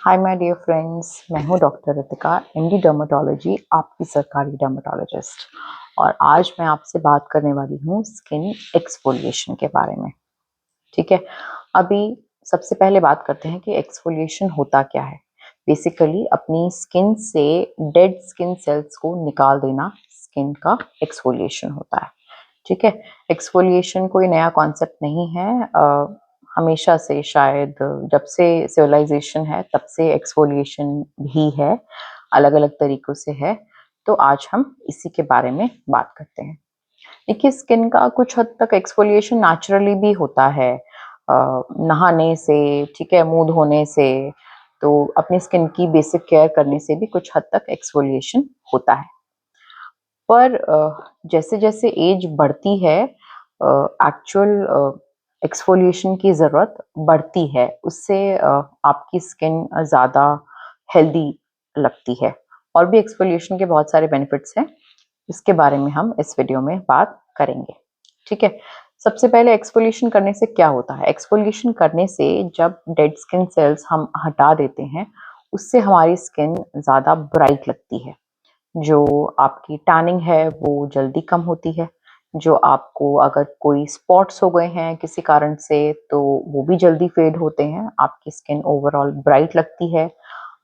Hi my dear friends, मैं हूं doctor Ritika, MD dermatology, आपकी सरकारी डर्मेटोलॉजिस्ट। और आज मैं आपसे बात करने वाली हूं स्किन एक्सफोलिएशन के बारे में। ठीक है, अभी सबसे पहले बात करते हैं कि एक्सफोलिएशन होता क्या है। बेसिकली अपनी स्किन से डेड स्किन सेल्स को निकाल देना स्किन का एक्सफोलिएशन होता है। ठीक है, एक्सफोलिएशन कोई नया कॉन्सेप्ट नहीं है। हमेशा से, शायद जब से सिविलाइजेशन है तब से एक्सफोलिएशन भी है, अलग अलग तरीकों से है। तो आज हम इसी के बारे में बात करते हैं। देखिए, स्किन का कुछ हद तक एक्सफोलिएशन नेचुरली भी होता है, नहाने से, ठीक है, मुंह धोने से। तो अपनी स्किन की बेसिक केयर करने से भी कुछ हद तक एक्सफोलिएशन होता है। पर जैसे जैसे एज बढ़ती है, एक्चुअल एक्सफोलिएशन की ज़रूरत बढ़ती है। उससे आपकी स्किन ज़्यादा हेल्दी लगती है। और भी एक्सफोलिएशन के बहुत सारे बेनिफिट्स हैं, इसके बारे में हम इस वीडियो में बात करेंगे। ठीक है, सबसे पहले एक्सफोलिएशन करने से क्या होता है। एक्सफोलिएशन करने से जब डेड स्किन सेल्स हम हटा देते हैं, उससे हमारी स्किन ज़्यादा ब्राइट लगती है। जो आपकी टैनिंग है वो जल्दी कम होती है। जो आपको अगर कोई स्पॉट्स हो गए हैं किसी कारण से, तो वो भी जल्दी फेड होते हैं। आपकी स्किन ओवरऑल ब्राइट लगती है।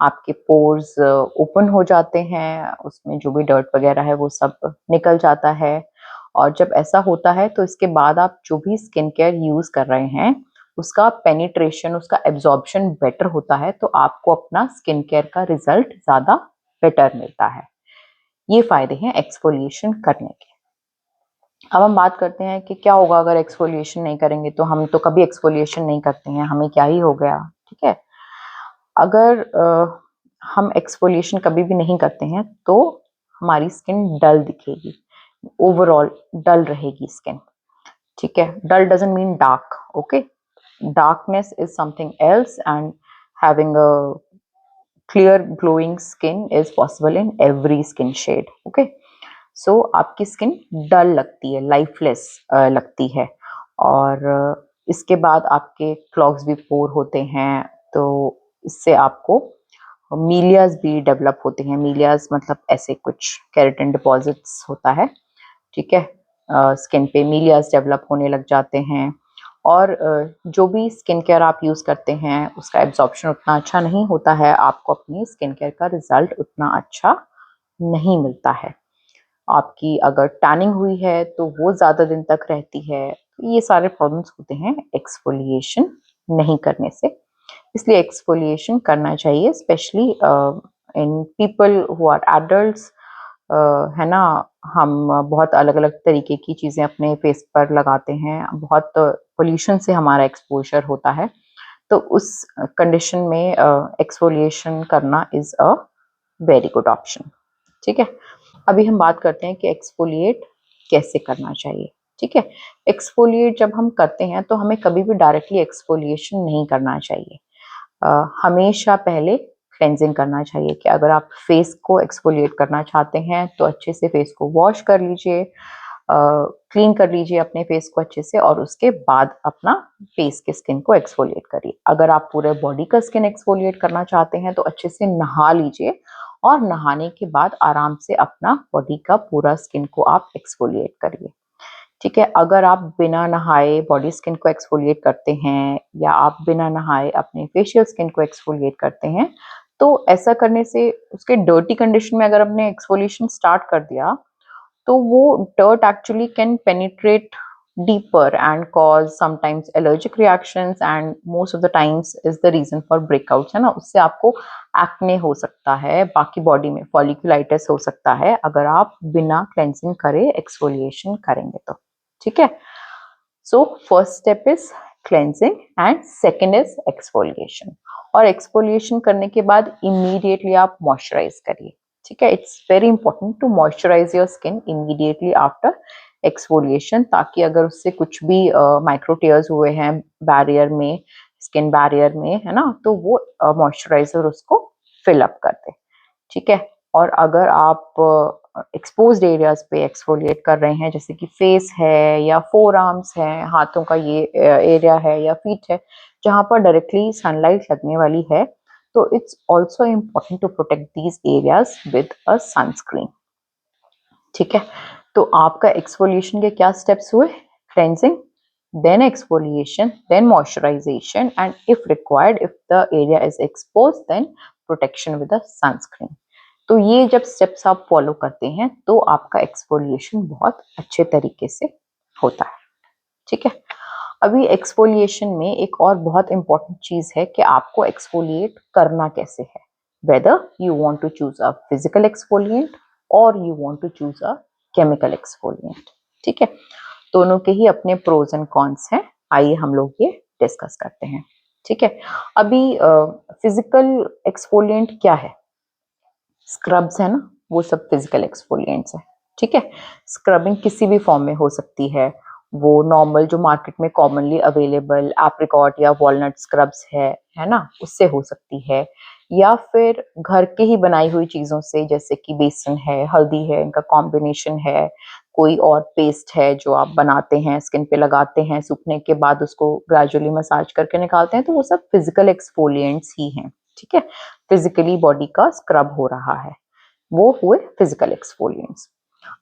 आपके पोर्स ओपन हो जाते हैं, उसमें जो भी डर्ट वगैरह है वो सब निकल जाता है। और जब ऐसा होता है तो इसके बाद आप जो भी स्किन केयर यूज कर रहे हैं, उसका पेनिट्रेशन, उसका एब्जॉर्प्शन बेटर होता है। तो आपको अपना स्किन केयर का रिजल्ट ज्यादा बेटर मिलता है। ये फायदे हैं एक्सफोलिएशन करने के। अब हम बात करते हैं कि क्या होगा अगर एक्सफोलिएशन नहीं करेंगे। तो हम तो कभी एक्सफोलिएशन नहीं करते हैं, हमें क्या ही हो गया। ठीक है, अगर हम एक्सफोलिएशन कभी भी नहीं करते हैं तो हमारी स्किन डल दिखेगी, ओवरऑल डल रहेगी स्किन। ठीक है, dull doesn't mean dark. Okay, darkness is something else, and having a clear glowing skin is possible in every skin shade. Okay, सो आपकी स्किन डल लगती है, लाइफलेस लगती है। और इसके बाद आपके क्लॉग्स भी पोर होते हैं। तो इससे आपको मीलियाज भी डेवलप होते हैं। मीलियाज मतलब ऐसे कुछ केराटिन डिपॉजिट्स होता है। ठीक है, स्किन पे मीलियाज डेवलप होने लग जाते हैं। और जो भी स्किन केयर आप यूज़ करते हैं उसका एब्जॉर्प्शन उतना अच्छा नहीं होता है। आपको अपनी स्किन केयर का रिजल्ट उतना अच्छा नहीं मिलता है। आपकी अगर टैनिंग हुई है तो वो ज़्यादा दिन तक रहती है। तो ये सारे प्रॉब्लम्स होते हैं एक्सफोलिएशन नहीं करने से। इसलिए एक्सफोलिएशन करना चाहिए, specially in people who are adults. है ना, हम बहुत अलग अलग तरीके की चीज़ें अपने फेस पर लगाते हैं। बहुत पोल्यूशन से हमारा एक्सपोजर होता है। तो उस कंडीशन में एक्सफोलिएशन करना is a very good option. ठीक है, अभी हम बात करते हैं कि एक्सफोलिएट कैसे करना चाहिए। ठीक है, एक्सफोलिएट जब हम करते हैं तो हमें कभी भी डायरेक्टली एक्सफोलिएशन नहीं करना चाहिए। हमेशा पहले क्लेंजिंग करना चाहिए। कि अगर आप फेस को एक्सफोलिएट करना चाहते हैं तो अच्छे से फेस को वॉश कर लीजिए, क्लीन कर लीजिए अपने फेस को अच्छे से, और उसके बाद अपना फेस के स्किन को एक्सफोलिएट करिए। अगर आप पूरे बॉडी का स्किन एक्सफोलिएट करना चाहते हैं तो अच्छे से नहा लीजिए, और नहाने के बाद आराम से अपना बॉडी का पूरा स्किन को आप एक्सफोलिएट करिए। ठीक है, अगर आप बिना नहाए बॉडी स्किन को एक्सफोलिएट करते हैं, या आप बिना नहाए अपने फेशियल स्किन को एक्सफोलिएट करते हैं, तो ऐसा करने से उसके डर्टी कंडीशन में अगर आपने एक्सफोलिएशन स्टार्ट कर दिया तो वो dirt actually can penetrate deeper and cause sometimes allergic reactions, and most of the times is the reason for breakouts। है ना, उससे आपको एक्ने हो सकता है, बाकी बॉडी में फॉलिकुलाइटिस हो सकता है अगर आप बिना क्लेंजिंग करे एक्सफोलिएशन करेंगे तो। ठीक है, so first step is cleansing and second is exfoliation. और एक्सफोलिएशन करने के बाद इमीडिएटली आप मॉइस्चराइज करिए। ठीक है, it's very important to moisturise your skin immediately after exfoliation, ताकि अगर उससे कुछ भी माइक्रो टीयर्स हुए हैं बैरियर में, स्किन बैरियर में, है ना, तो वो मॉइस्चराइजर उसको फिल अप कर दे। ठीक है, और अगर आप एक्सपोज्ड एरियाज पे एक्सफोलिएट कर रहे हैं, जैसे कि फेस है या फोर आर्म्स है, हाथों का ये एरिया है या फीट है, जहाँ पर डायरेक्टली सनलाइट लगने वाली है, तो it's also important to protect these areas with a sunscreen. ठीक है, तो आपका एक्सफोलिएशन के क्या स्टेप्स हुए? Cleansing, then exfoliation, then moisturization, and if required, if the area is exposed, then protection with a sunscreen. तो ये जब स्टेप्स आप फॉलो करते हैं तो आपका एक्सफोलिएशन बहुत अच्छे तरीके से होता है। ठीक है, अभी एक्सफोलिएशन में एक और बहुत इंपॉर्टेंट चीज है कि आपको एक्सफोलिएट करना कैसे है, whether you want to choose a physical exfoliant और you want to choose a chemical exfoliant. ठीक है, दोनों के ही अपने प्रोज एंड कॉन्स हैं, आइए हम लोग ये डिस्कस करते हैं। ठीक है, अभी फिजिकल एक्सफोलिएंट क्या है? स्क्रब्स है ना, वो सब फिजिकल एक्सफोलिएंट्स है। ठीक है, स्क्रबिंग किसी भी फॉर्म में हो सकती है, वो नॉर्मल जो मार्केट में कॉमनली अवेलेबल एप्रिकॉट या वॉलनट स्क्रब्स है ना, उससे हो सकती है, या फिर घर के ही बनाई हुई चीजों से, जैसे कि बेसन है, हल्दी है, इनका कॉम्बिनेशन है, कोई और पेस्ट है जो आप बनाते हैं, स्किन पे लगाते हैं, सूखने के बाद उसको ग्रेजुअली मसाज करके निकालते हैं, तो वो सब फिजिकल एक्सफोलिएंट्स ही हैं। ठीक है, फिजिकली बॉडी का स्क्रब हो रहा है, वो हुए फिजिकल एक्सफोलिएंट्स।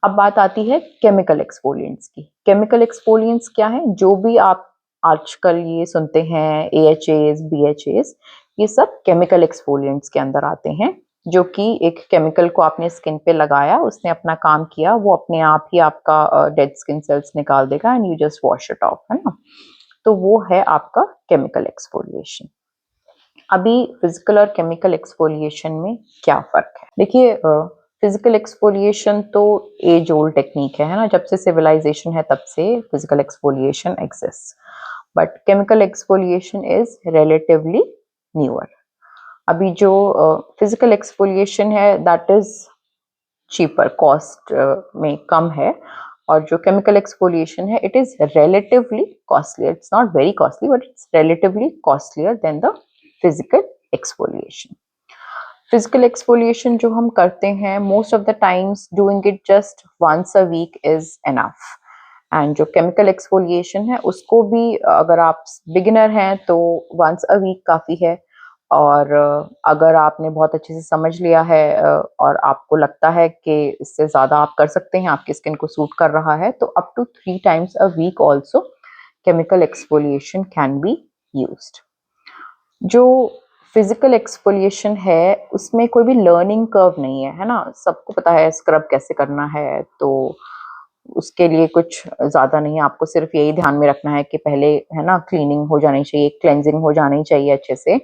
अब बात आती है केमिकल एक्सफोलिएंट्स की। केमिकल एक्सफोलिएंट्स क्या है? जो भी आप आजकल ये सुनते हैं, AHAs, BHAs, ये सब केमिकल एक्सफोलिएंट्स के अंदर आते हैं, जो कि एक केमिकल को आपने स्किन पे लगाया, उसने अपना काम किया, वो अपने आप ही आपका डेड स्किन सेल्स निकाल देगा and you just wash it of, है ना। तो वो है आपका केमिकल एक्सफोलिएशन। अभी फिजिकल और केमिकल एक्सफोलिएशन में क्या फर्क है? देखिए, फिजिकल एक्सफोलिएशन तो एज ओल्ड टेक्निक है ना, जब से सिविलाइजेशन है तब से physical exfoliation exist, but chemical exfoliation is relatively newer. अभी जो फिजिकल एक्सफोलिएशन है दैट इज चीपर, कॉस्ट में कम है, और जो केमिकल एक्सफोलिएशन है it is relatively costly, it's not very costly but it's relatively costlier than the physical exfoliation. Physical exfoliation जो हम करते हैं, most of the times doing it just once a week is enough, and जो chemical exfoliation है उसको भी अगर आप बिगिनर हैं तो वंस अ वीक काफ़ी है, और अगर आपने बहुत अच्छे से समझ लिया है और आपको लगता है कि इससे ज़्यादा आप कर सकते हैं, आपकी स्किन को सूट कर रहा है, तो up to 3 times a week also chemical exfoliation can be used. जो फिजिकल एक्सफोलिएशन है उसमें कोई भी लर्निंग कर्व नहीं है, है ना, सबको पता है स्क्रब कैसे करना है, तो उसके लिए कुछ ज़्यादा नहीं है, आपको सिर्फ यही ध्यान में रखना है कि पहले, है ना, क्लीनिंग हो जानी चाहिए, क्लेंजिंग हो जानी चाहिए अच्छे से,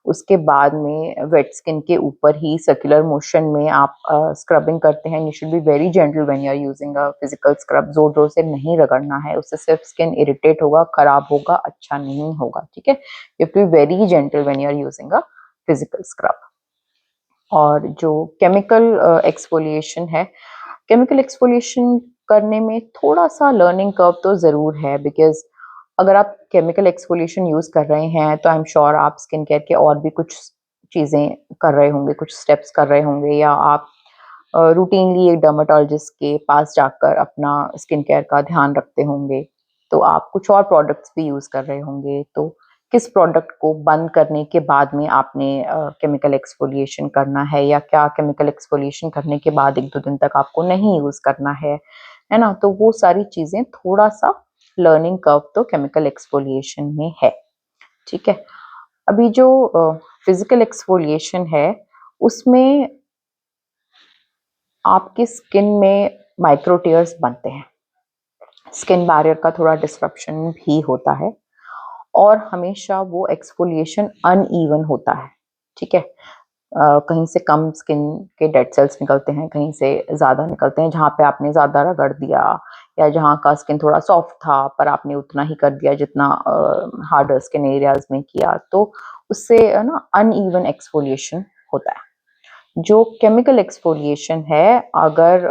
उसके बाद में वेट स्किन के ऊपर ही सर्कुलर मोशन में आप स्क्रबिंग करते हैं। You should be very gentle when you are using a physical scrub, जोर जोर से नहीं रगड़ना है, उससे सिर्फ स्किन इरिटेट होगा, खराब होगा, अच्छा नहीं होगा। ठीक है, you have to be very gentle when you are using a physical scrub. और जो केमिकल एक्सफोलिएशन है, केमिकल एक्सफोलिएशन करने में थोड़ा सा लर्निंग कर्व तो ज़रूर है, बिकॉज अगर आप केमिकल एक्सफोलिएशन यूज़ कर रहे हैं तो आई एम श्योर आप स्किन केयर के और भी कुछ चीज़ें कर रहे होंगे, कुछ स्टेप्स कर रहे होंगे, या आप रूटीनली एक डर्मेटोलॉजिस्ट के पास जाकर अपना स्किन केयर का ध्यान रखते होंगे, तो आप कुछ और प्रोडक्ट्स भी यूज़ कर रहे होंगे, तो किस प्रोडक्ट को बंद करने के बाद में आपने केमिकल एक्सफोलिएशन करना है, या क्या केमिकल एक्सफोलिएशन करने के बाद 1-2 दिन तक आपको नहीं यूज़ करना है ना, तो वो सारी चीज़ें थोड़ा सा लर्निंग कर्व तो केमिकल एक्सफोलिएशन में है। ठीक है, अभी जो फिजिकल एक्सफोलिएशन है उसमें आपकी स्किन में माइक्रो टीयर्स बनते हैं, स्किन बैरियर का थोड़ा डिस्ट्रप्शन भी होता है, और हमेशा वो एक्सफोलिएशन अनइवन होता है। ठीक है, कहीं से कम स्किन के डेड सेल्स निकलते हैं, कहीं से ज़्यादा निकलते हैं, जहाँ पे आपने ज़्यादा रगड़ दिया, या जहाँ का स्किन थोड़ा सॉफ्ट था पर आपने उतना ही कर दिया जितना हार्डर स्किन एरियाज में किया, तो उससे ना अनइवन एक्सफोलिएशन होता है। जो केमिकल एक्सफोलिएशन है, अगर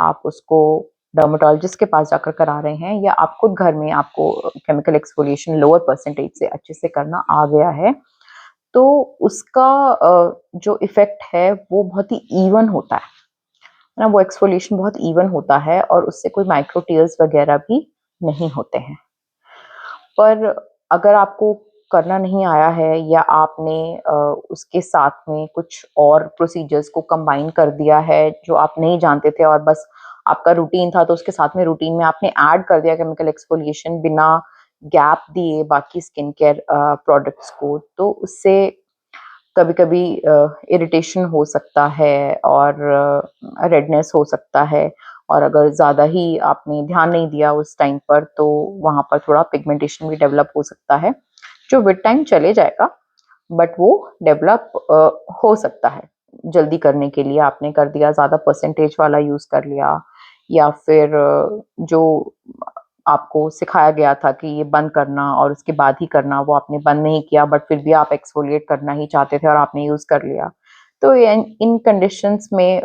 आप उसको डर्मेटोलॉजिस्ट के पास जाकर करा रहे हैं, या आप खुद घर में आपको केमिकल एक्सफोलिएशन लोअर परसेंटेज से अच्छे से करना आ गया है, तो उसका जो इफेक्ट है वो बहुत ही इवन होता है ना, वो एक्सफोलिएशन बहुत इवन होता है, और उससे कोई माइक्रो टीयर्स वगैरह भी नहीं होते हैं। पर अगर आपको करना नहीं आया है या आपने उसके साथ में कुछ और प्रोसीजर्स को कंबाइन कर दिया है जो आप नहीं जानते थे और बस आपका रूटीन था, तो उसके साथ में रूटीन में आपने ऐड कर दिया केमिकल एक्सफोलिएशन बिना गैप दिए बाकी स्किन केयर प्रोडक्ट्स को, तो उससे कभी-कभी इरिटेशन हो सकता है और रेडनेस हो सकता है। और अगर ज़्यादा ही आपने ध्यान नहीं दिया उस टाइम पर, तो वहाँ पर थोड़ा पिगमेंटेशन भी डेवलप हो सकता है, जो विद टाइम चले जाएगा, बट वो डेवलप हो सकता है। जल्दी करने के लिए आपने कर दिया, ज़्यादा परसेंटेज वाला यूज़ कर लिया, या फिर जो आपको सिखाया गया था कि ये बंद करना और उसके बाद ही करना, वो आपने बंद नहीं किया, बट फिर भी आप एक्सफोलिएट करना ही चाहते थे और आपने यूज़ कर लिया। तो इन कंडीशंस में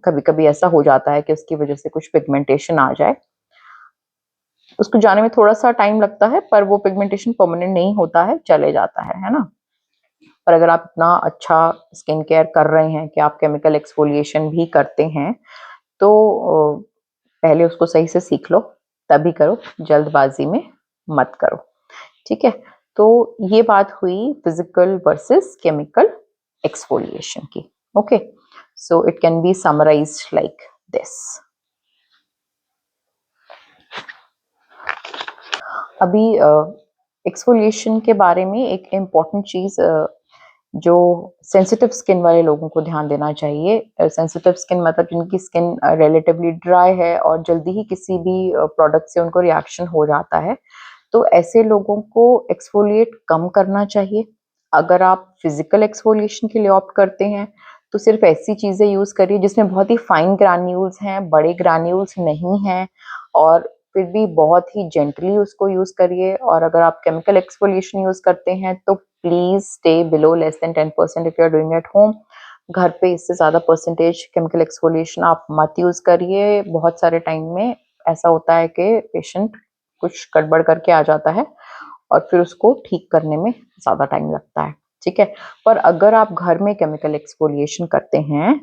कभी-कभी ऐसा हो जाता है कि उसकी वजह से कुछ पिगमेंटेशन आ जाए। उसको जाने में थोड़ा-सा टाइम लगता है, पर वो पिगमेंटेशन परमानेंट नहीं होता है, चले जाता है ना? पर अगर आप इतना अच्छा स्किन केयर कर रहे हैं कि आप केमिकल एक्सफोलिएशन भी करते हैं, तो पहले उसको सही से सीख लो, तभी करो, जल्दबाजी में मत करो, ठीक है? तो ये बात हुई फिजिकल वर्सेस केमिकल एक्सफोलिएशन की, okay? So it can be summarised like this. अभी एक्सफोलिएशन के बारे में एक इम्पॉर्टेंट चीज़ जो सेंसिटिव स्किन वाले लोगों को ध्यान देना चाहिए। सेंसिटिव स्किन मतलब जिनकी स्किन रिलेटिवली ड्राई है और जल्दी ही किसी भी प्रोडक्ट से उनको रिएक्शन हो जाता है, तो ऐसे लोगों को एक्सफोलिएट कम करना चाहिए। अगर आप फिजिकल एक्सफोलिएशन के लिए ऑप्ट करते हैं, तो सिर्फ ऐसी चीज़ें यूज़ करिए जिसमें बहुत ही फाइन ग्रैन्यूल्स हैं, बड़े ग्रैन्यूल्स नहीं हैं, और फिर भी बहुत ही जेंटली उसको यूज़ करिए। और अगर आप केमिकल एक्सफोलिएशन यूज़ करते हैं, तो please stay below less than 10% if you are doing at home. घर पे इससे ज़्यादा परसेंटेज केमिकल एक्सफोलिएशन आप मत यूज़ करिए। बहुत सारे टाइम में ऐसा होता है कि पेशेंट कुछ गड़बड़ करके आ जाता है और फिर उसको ठीक करने में ज़्यादा टाइम लगता है, ठीक है? पर अगर आप घर में केमिकल एक्सफोलिएशन करते हैं,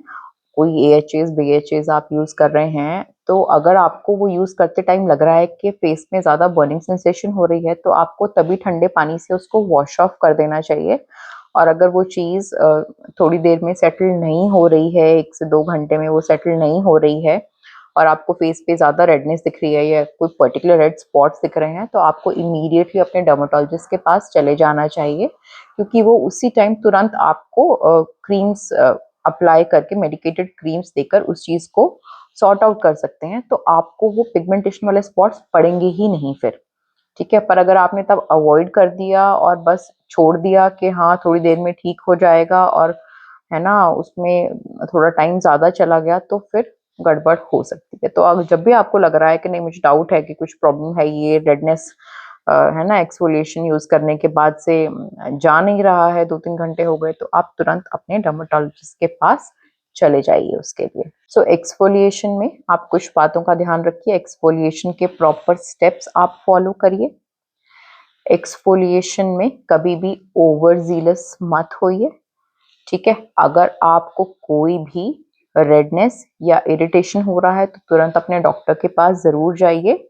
कोई एएचएज़, बीएचएज़ आप यूज़ कर रहे हैं, तो अगर आपको वो यूज़ करते टाइम लग रहा है कि फेस में ज़्यादा बर्निंग सेंसेशन हो रही है, तो आपको तभी ठंडे पानी से उसको वॉश ऑफ कर देना चाहिए। और अगर वो चीज़ थोड़ी देर में सेटल नहीं हो रही है, 1 से 2 घंटे में वो सेटल नहीं हो रही है और आपको फेस पे ज़्यादा रेडनेस दिख रही है या कोई पर्टिकुलर रेड स्पॉट्स दिख रहे हैं, तो आपको इमीडिएटली अपने डर्मेटोलॉजिस्ट के पास चले जाना चाहिए, क्योंकि वो उसी टाइम तुरंत आपको क्रीम्स अप्लाई करके, मेडिकेटेड क्रीम्स देकर उस चीज़ को सॉर्ट आउट कर सकते हैं। तो आपको वो पिगमेंटेशन वाले स्पॉट्स पड़ेंगे ही नहीं फिर, ठीक है? पर अगर आपने तब अवॉइड कर दिया और बस छोड़ दिया कि हाँ, थोड़ी देर में ठीक हो जाएगा, और है ना, उसमें थोड़ा टाइम ज़्यादा चला गया, तो फिर गड़बड़ हो सकती है। तो अब जब भी आपको लग रहा है कि नहीं, मुझे डाउट है कि कुछ प्रॉब्लम है, ये रेडनेस है ना, एक्सफोलिएशन यूज़ करने के बाद से जा नहीं रहा है, 2-3 घंटे हो गए, तो आप तुरंत अपने डर्मेटोलॉजिस्ट के पास चले जाइए उसके लिए। सो एक्सफोलिएशन में आप कुछ बातों का ध्यान रखिए, एक्सफोलिएशन के प्रॉपर स्टेप्स आप फॉलो करिए। एक्सफोलिएशन में कभी भी ओवर ज़ीलस मत होइए, ठीक है? अगर आपको कोई भी रेडनेस या इरिटेशन हो रहा है, तो तुरंत अपने डॉक्टर के पास ज़रूर जाइए,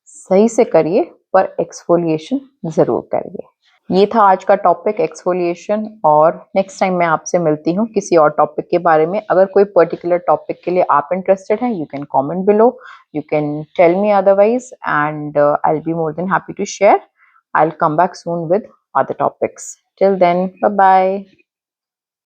सही से करिए, पर एक्सफोलिएशन ज़रूर करिए। ये था आज का टॉपिक एक्सफोलिएशन, और नेक्स्ट टाइम मैं आपसे मिलती हूँ किसी और टॉपिक के बारे में। अगर कोई पर्टिकुलर टॉपिक के लिए आप इंटरेस्टेड हैं, you can comment below, you can tell me otherwise, and I will be more than happy to share. I'll come back soon with other topics. Till then, bye bye.